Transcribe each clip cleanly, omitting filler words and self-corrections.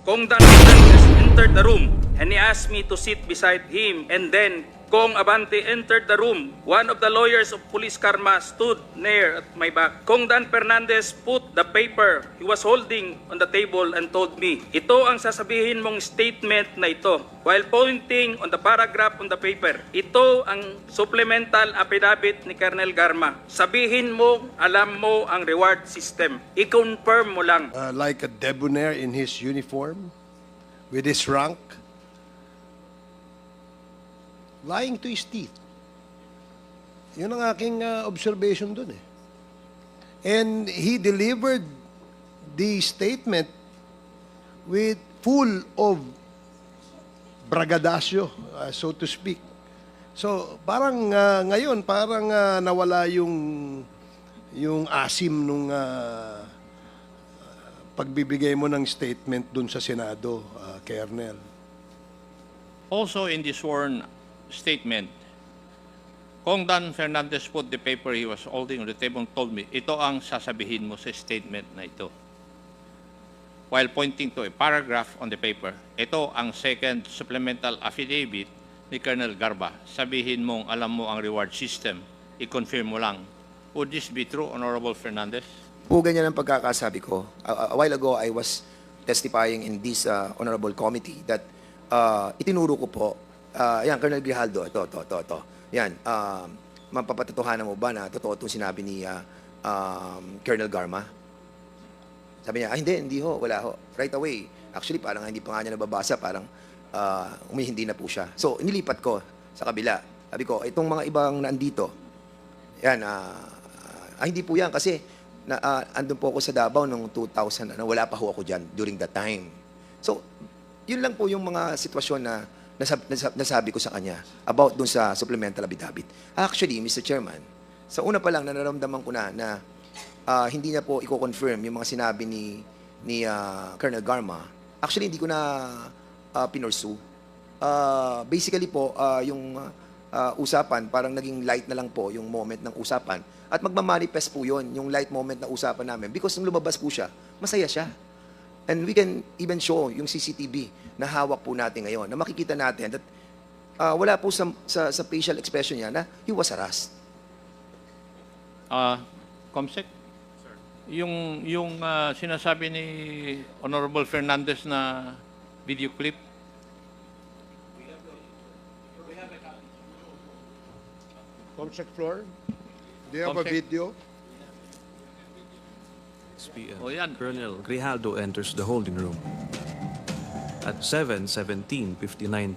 Kong Dan Fernandez entered the room and he asked me to sit beside him, and then Kong Abante entered the room. One of the lawyers of Police Karma stood near at my back. Kong Dan Fernandez put the paper he was holding on the table and told me, ito ang sasabihin mong statement na ito. While pointing on the paragraph on the paper, ito ang supplemental affidavit ni Colonel Garma. Sabihin mo, alam mo ang reward system. I-confirm mo lang. Like a debonair in his uniform, with his rank, lying to his teeth. Yun ang aking observation dun eh. And he delivered the statement with full of bragadasyo, so to speak. So, parang ngayon, parang nawala yung asim nung pagbibigay mo ng statement dun sa Senado, Colonel. Also in the sworn statement, Kong Dan Fernandez put the paper he was holding on the table and told me, ito ang sasabihin mo sa statement na ito. While pointing to a paragraph on the paper, ito ang second supplemental affidavit ni Colonel Garba. Sabihin mong alam mo ang reward system, i-confirm mo lang. Would this be true, Honorable Fernandez? Po ganyan ang pagkakasabi ko. A while ago, I was testifying in this honorable committee that itinuro ko po, yan, Colonel Grijaldo, ito. Yan, mapapatotohanan mo ba na totoo itong sinabi ni Colonel Garma? Sabi niya, hindi ho, wala ho. Right away. Actually, parang hindi pa nga niya nababasa, parang umihindi na po siya. So, inilipat ko sa kabila. Sabi ko, itong mga ibang nandito, yan, hindi po yan kasi andun po ako sa Davao noong 2000, wala pa ho ako dyan during that time. So, yun lang po yung mga sitwasyon na nasabi ko sa kanya about dun sa supplemental affidavit. Actually, Mr. Chairman, sa una pa lang nararamdaman ko na hindi niya po i-confirm yung mga sinabi ni Colonel Garma. Actually, hindi ko na pinursue. Basically po, yung usapan, parang naging light na lang po yung moment ng usapan. At magmamanifest po yun, yung light moment ng usapan namin. Because nung lumabas po siya, masaya siya. And we can even show yung CCTV na hawak po natin ngayon, na makikita natin that wala po sa facial expression niya na he was harassed. Comsec? Yung sinasabi ni Honorable Fernandez na video clip, Comsec floor, do you have a Comsec. video? PM. O yan. Colonel Grijaldo enters the holding room. At 7:17:59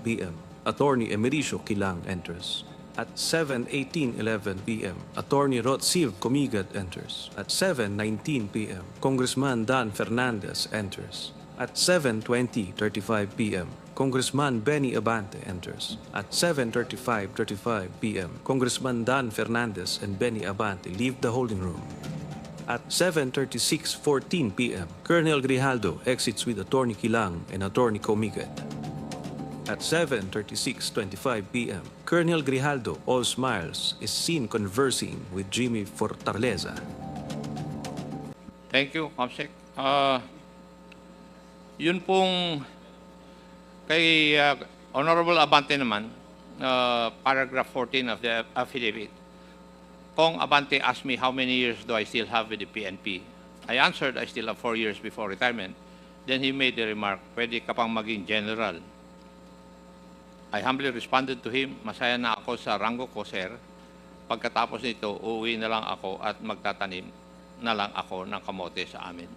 p.m., Attorney Emericio Kilang enters. At 7:18:11 p.m., Attorney Rotsiv Comigat enters. At 7:19 p.m., Congressman Dan Fernandez enters. At 7:20:35 p.m., Congressman Benny Abante enters. At 7:35:35 p.m., Congressman Dan Fernandez and Benny Abante leave the holding room. At 7:36:14 p.m., Colonel Grijaldo exits with Attorney Kilang and Attorney Comigat. At 7:36:25 p.m., Colonel Grijaldo, all smiles, is seen conversing with Jimmy Fortaleza. Thank you, Comsec. Yun pong kay Honorable Abante naman, paragraph 14 of the affidavit. Kong Abante asked me how many years do I still have with the PNP. I answered I still have 4 years before retirement. Then he made the remark, pwede ka pang maging general. I humbly responded to him, masaya na ako sa rango ko, sir. Pagkatapos nito, uuwi na lang ako at magtatanim na lang ako ng kamote sa amin.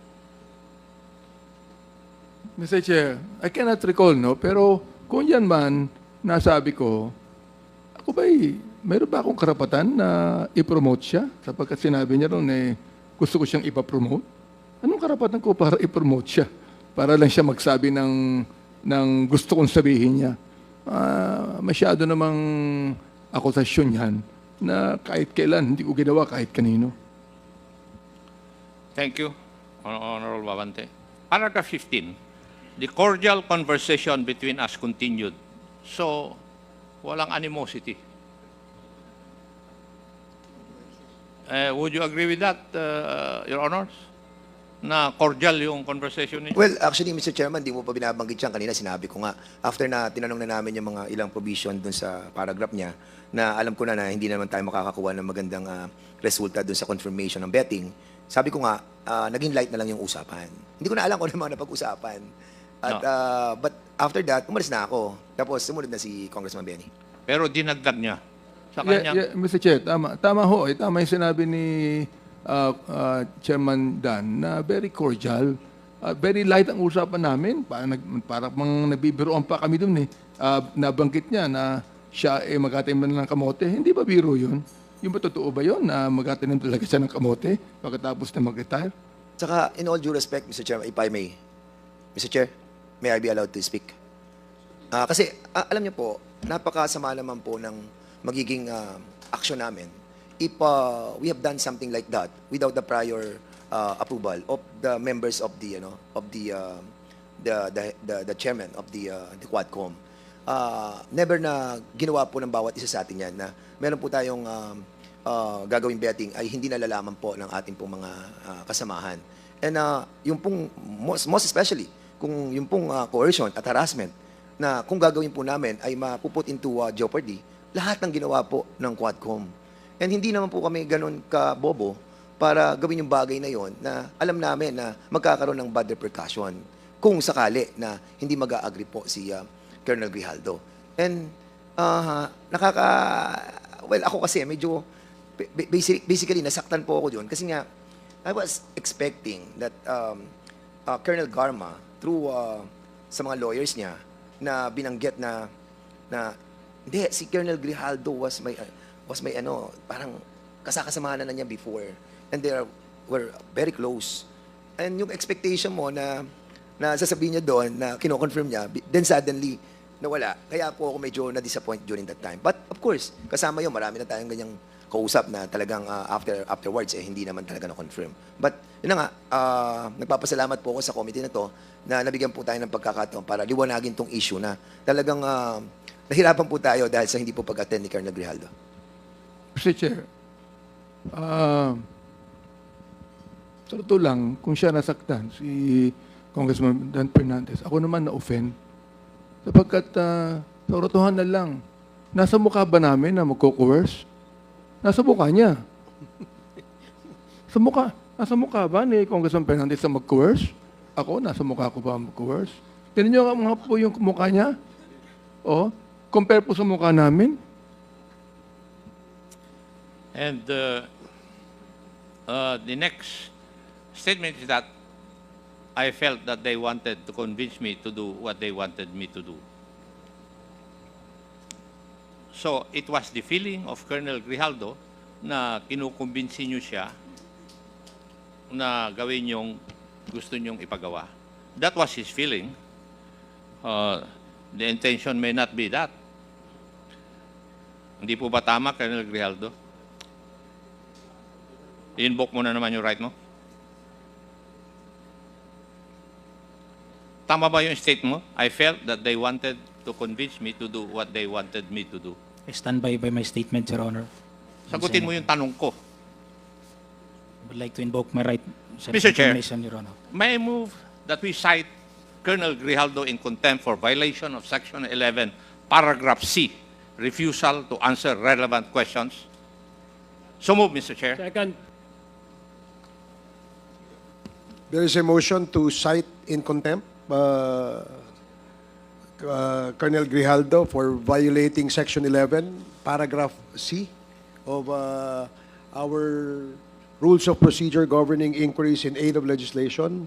Mr. Chair, I cannot recall, no? Pero kung yan man, nasabi ko, ako ba'y meron ba akong karapatan na i-promote siya? Sapagkat sinabi niya ron, gusto ko siyang ipapromote. Anong karapatan ko para i-promote siya? Para lang siya magsabi ng gusto kong sabihin niya. Masyado namang akusasyon yan na kahit kailan, hindi ko ginawa kahit kanino. Thank you, Honorable Abante. Paragraph 15, the cordial conversation between us continued. So, walang animosity. Would you agree with that, Your Honors? na cordial yung conversation ninyo? Well, actually, Mr. Chairman, di mo pa binabanggit yan. Kanina sinabi ko nga, after na tinanong na namin yung mga ilang provision dun sa paragraph niya, na alam ko na hindi naman tayo makakakuha ng magandang resulta dun sa confirmation ng betting, sabi ko nga, naging light na lang yung usapan. Hindi ko na alam kung ano mga napag-usapan. At, but after that, umalis na ako. Tapos sumunod na si Congressman Benny. Pero dinagdag niya sa Yeah, kanyang... yeah, Mr. Chair, tama. Tama ho. Tama yung sinabi ni Chairman Dan na very cordial. Very light ang usapan namin. Para mang nabibiroan pa kami dun eh. Nabanggit niya na siya magtatanim ng kamote. Hindi ba biro yun? Yung ba totoo ba yun na magtatanim talaga siya ng kamote pagkatapos na mag-retire? Saka, in all due respect, Mr. Chairman, if I may, Mr. Chair, may I be allowed to speak? Kasi, alam niyo po, napakasama naman po ng magiging action namin if we have done something like that without the prior approval of the members of the the chairman of the Quadcom. Never na ginawa po ng bawat isa sa atin yan na meron po tayong gagawing betting ay hindi nalalaman po ng ating pong mga kasamahan. And yung pong, most especially, kung yung pong coercion at harassment na kung gagawin po namin ay mapuput into jeopardy, lahat ng ginawa po ng Quadcom. And hindi naman po kami ganun kabobo para gawin yung bagay na yon na alam namin na magkakaroon ng bad repercussion kung sakali na hindi mag-a-agree po si Colonel Grijaldo. And well, ako kasi medyo, basically nasaktan po ako doon kasi nga, I was expecting that Colonel Garma, through sa mga lawyers niya, na binanggit na hindi, si Colonel Grijaldo was my parang kasakasamahan na niya before. And they were very close. And yung expectation mo na sasabihin niya doon, na kino-confirm niya, then suddenly, nawala. Kaya po ako medyo na-disappoint during that time. But of course, kasama yun, marami na tayong ganyang kausap na talagang afterwards, hindi naman talaga na-confirm. But yun na nga, nagpapasalamat po ako sa committee na to na nabigyan po tayo ng pagkakataon para liwanagin tong issue na talagang nahirapan po tayo dahil sa hindi po pag-attend ni Colonel Grijaldo. Mr. Chair, sa totoo lang, kung siya nasaktan, si Congressman Dan Fernandez, ako naman na-offend. Sapagkat sa katotohanan na lang, nasa mukha ba namin na magko-coerce? Nasa mukha niya. Nasa mukha ba ni Congressman Fernandez na mag-coerce? Ako, nasa mukha ko ba mag-coerce? Tignan niyo nga po yung mukha niya. O, compare po sa mukha namin. And the next statement is that I felt that they wanted to convince me to do what they wanted me to do. So it was the feeling of Colonel Grijaldo na kinukumbinsi niyo siya na gawin yung gusto niyong ipagawa. That was his feeling. The intention may not be that. Hindi po ba tama, Colonel Grijaldo? I-invoke mo na naman yung right mo. Tama ba yung state mo? I felt that they wanted to convince me to do what they wanted me to do. I stand by my statement, Your Honor. Sagutin mo yung tanong ko. I would like to invoke my right of Mr. Chair. information, Your Honor. May I move that we cite Colonel Grijaldo in contempt for violation of Section 11, Paragraph C, refusal to answer relevant questions? So move, Mr. Chair. Second. There is a motion to cite in contempt Colonel Grijaldo for violating Section 11, Paragraph C of our Rules of Procedure governing inquiries in aid of legislation,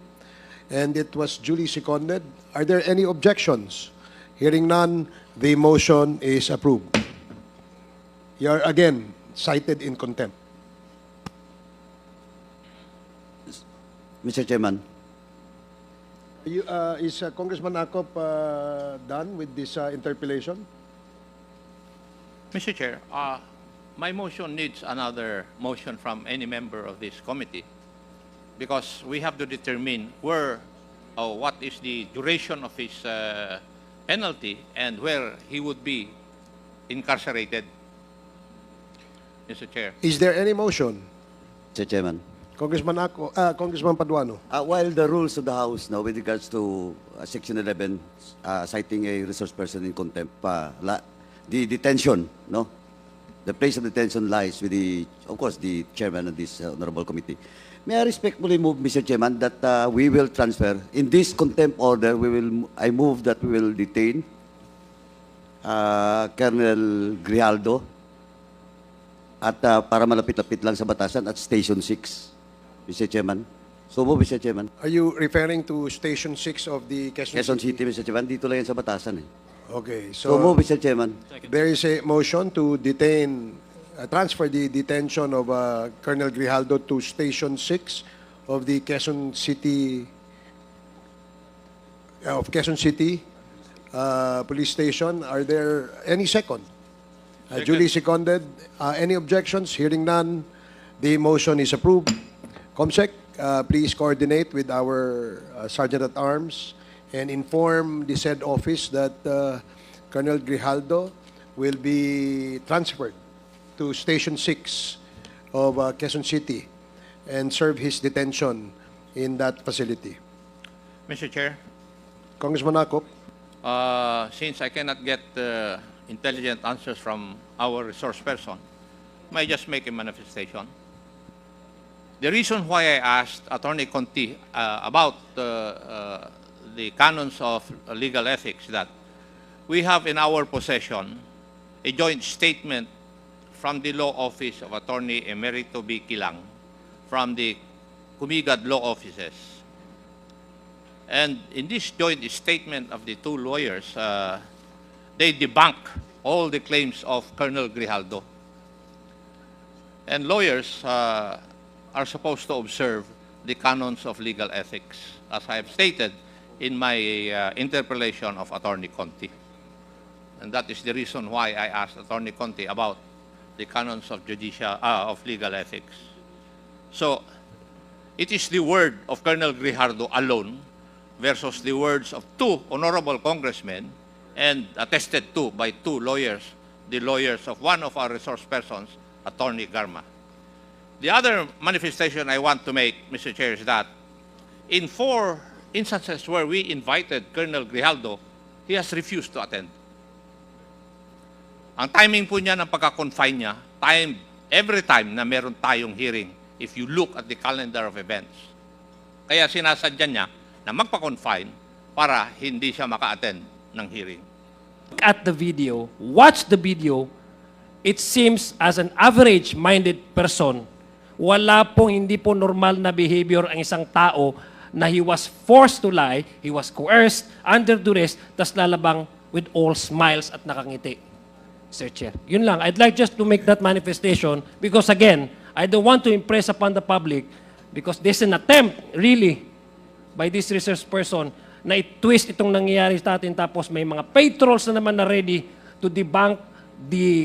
and it was duly seconded. Are there any objections? Hearing none, the motion is approved. You are again cited in contempt. Mr. Chairman, Is Congressman Akop done with this interpellation? Mr. Chair, my motion needs another motion from any member of this committee because we have to determine what is the duration of his penalty and where he would be incarcerated. Mr. Chair. Is there any motion? Mr. Chairman, Congressman Paduano. While the rules of the House now with regards to Section 11, citing a resource person in contempt, the detention, no? The place of detention lies with of course, the chairman of this honorable committee. May I respectfully move, Mr. Chairman, that we will transfer, in this contempt order, I move that we will detain Colonel Grijaldo at para malapit-lapit lang sa batasan at Station 6, Mr. Chairman. So move, Mr. Chairman. Are you referring to Station 6 of the Quezon City, Mr. Chairman. Dito lang yan sa batasan eh. Okay, So move, Mr. Chairman. there is a motion to transfer the detention of Colonel Grijaldo to Station 6 of the Quezon City Police Station. Are there any second? Duly seconded. Any objections? Hearing none, the motion is approved. Comsec, please coordinate with our Sergeant at Arms and inform the said office that Colonel Grijaldo will be transferred to Station 6 of Quezon City and serve his detention in that facility. Mr. Chair, Congressman Akop. since I cannot get intelligent answers from our resource person, may I just make a manifestation? The reason why I asked Attorney Conti about the canons of legal ethics, that we have in our possession a joint statement from the law office of Attorney Emerito B. Kilang, from the Kumigad law offices. And in this joint statement of the two lawyers, they debunk all the claims of Colonel Grijaldo. And lawyers are supposed to observe the canons of legal ethics, as I have stated in my interpellation of Attorney Conti. And that is the reason why I asked Attorney Conti about the canons of legal ethics. So, it is the word of Colonel Grijaldo alone versus the words of two honorable congressmen and attested to by two lawyers, the lawyers of one of our resource persons, Attorney Garma. The other manifestation I want to make, Mr. Chair, is that in 4 instances where we invited Colonel Grijaldo, he has refused to attend. Ang timing po niya ng pagka-confine niya, every time na meron tayong hearing, if you look at the calendar of events. Kaya sinasadya niya na magpa-confine para hindi siya maka-attend ng hearing. Look at the video, watch the video, it seems as an average-minded person, wala pong hindi po normal na behavior ang isang tao na he was forced to lie, he was coerced, under duress, tas lalabang with all smiles at nakangiti. Sir Chair. Yun lang. I'd like just to make that manifestation because again, I don't want to impress upon the public because there's an attempt really by this research person na i-twist itong nangyayari sa atin tapos may mga patrols na naman na ready to debunk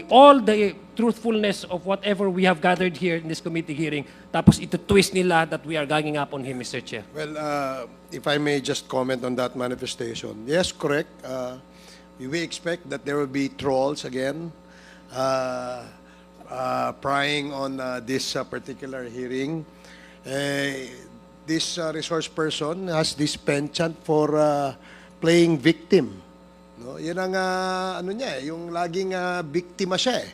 all the truthfulness of whatever we have gathered here in this committee hearing tapos ito-twist nila that we are ganging up on him, Mr. Chair. Well, if I may just comment on that manifestation. Yes, correct. We expect that there will be trolls again prying on this particular hearing. This resource person has this penchant for playing victim. No? Yan ang ano niya, yung laging biktima siya eh.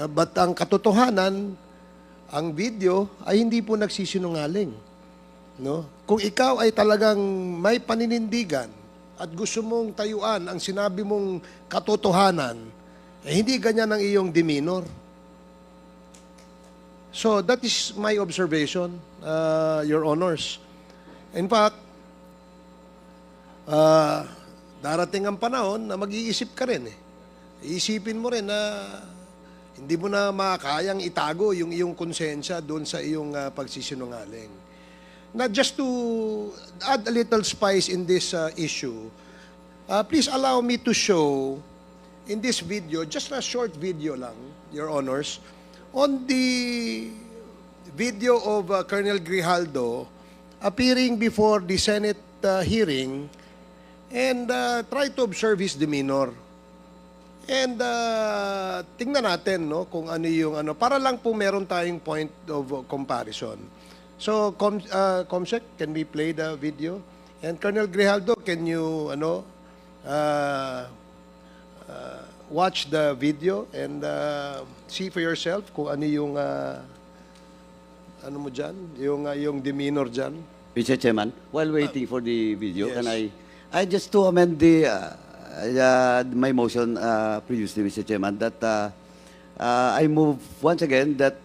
But ang katotohanan, ang video ay hindi po nagsisinungaling. No? Kung ikaw ay talagang may paninindigan at gusto mong tayuan ang sinabi mong katotohanan, eh hindi ganyan ang iyong demeanor. So that is my observation, Your Honors. In fact, darating ang panahon na mag-iisip ka rin eh. Iisipin mo rin na hindi mo na makakayang itago yung iyong konsensya doon sa iyong pagsisinungaling. Not just to add a little spice in this issue, please allow me to show in this video, just a short video lang, Your Honors, on the video of Colonel Grijaldo appearing before the Senate hearing and try to observe his demeanor. And tingnan natin no, kung ano yung ano, para lang po meron tayong point of comparison. So, Comsec, can we play the video? And Colonel Grijaldo, can you, watch the video and see for yourself kung ano yung, ano mo dyan, yung demeanor dyan? Mr. Chairman, while waiting for the video, yes. can I just to amend the my motion previously, Mr. Chairman, that I move once again that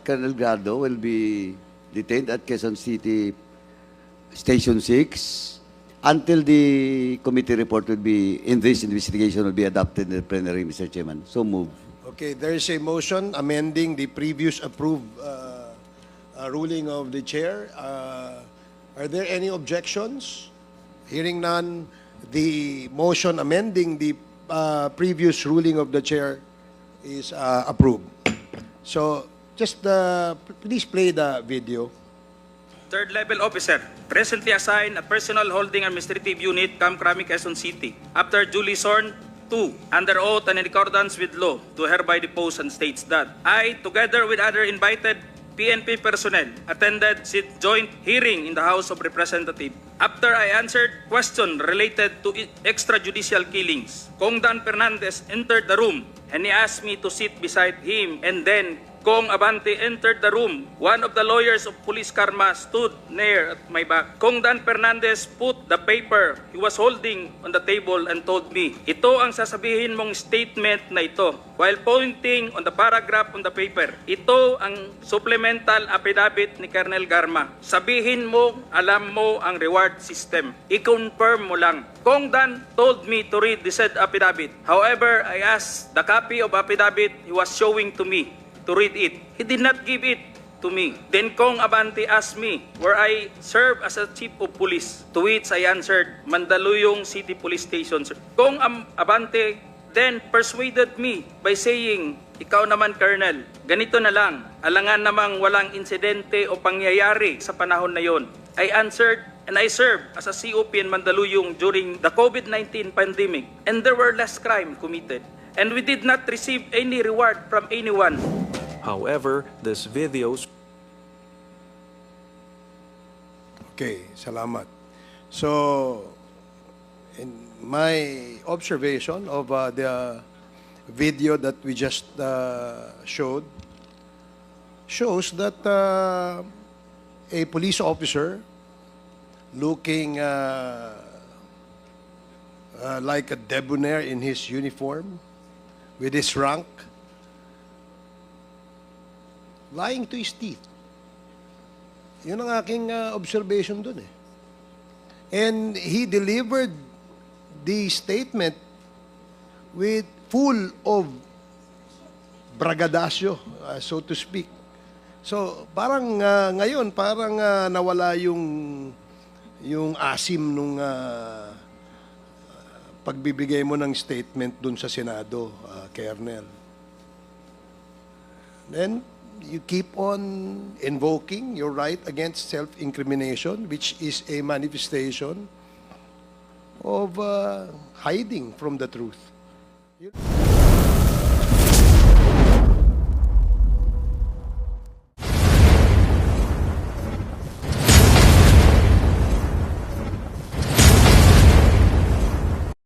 Colonel Gardo will be detained at Quezon City Station 6 until the committee report will be, in this investigation, will be adopted in the plenary, Mr. Chairman. So move. Okay, there is a motion amending the previous approved ruling of the chair. Are there any objections? Hearing none, the motion amending the previous ruling of the chair is approved. So, just please play the video. Third level officer, presently assigned a personal holding administrative unit, Camp Crame, Quezon City. After duly sworn to, under oath and in accordance with law, do hereby depose and states that I, together with other invited PNP personnel, attended joint hearing in the House of Representatives. After I answered questions related to extrajudicial killings, Kong Dan Fernandez entered the room and he asked me to sit beside him, and then Kong Abante entered the room. One of the lawyers of Police Karma stood near at my back. Kong Dan Fernandez put the paper he was holding on the table and told me, ito ang sasabihin mong statement na ito. While pointing on the paragraph on the paper, ito ang supplemental affidavit ni Colonel Garma. Sabihin mo, alam mo ang reward system. I-confirm mo lang. Kong Dan told me to read the said affidavit. However, I asked the copy of affidavit he was showing to me to read it. He did not give it to me. Then Kong Abante asked me where I serve as a chief of police, to which I answered, Mandaluyong City Police Station. Kong Abante then persuaded me by saying, ikaw naman, Colonel, ganito na lang, alangan namang walang insidente o pangyayari sa panahon na yon. I answered, and I served as a COP in Mandaluyong during the COVID-19 pandemic, and there were less crime committed. And we did not receive any reward from anyone. However, this video Okay, salamat. So, in my observation of the video that we just showed, shows that a police officer looking like a debonair in his uniform, with his rank, lying to his teeth. Yun ang aking observation dun eh. And he delivered the statement with full of bragadasyo, so to speak. So, parang ngayon, parang nawala yung asim nung pagbibigay mo ng statement dun sa Senado, Colonel. Then, you keep on invoking your right against self-incrimination, which is a manifestation of hiding from the truth.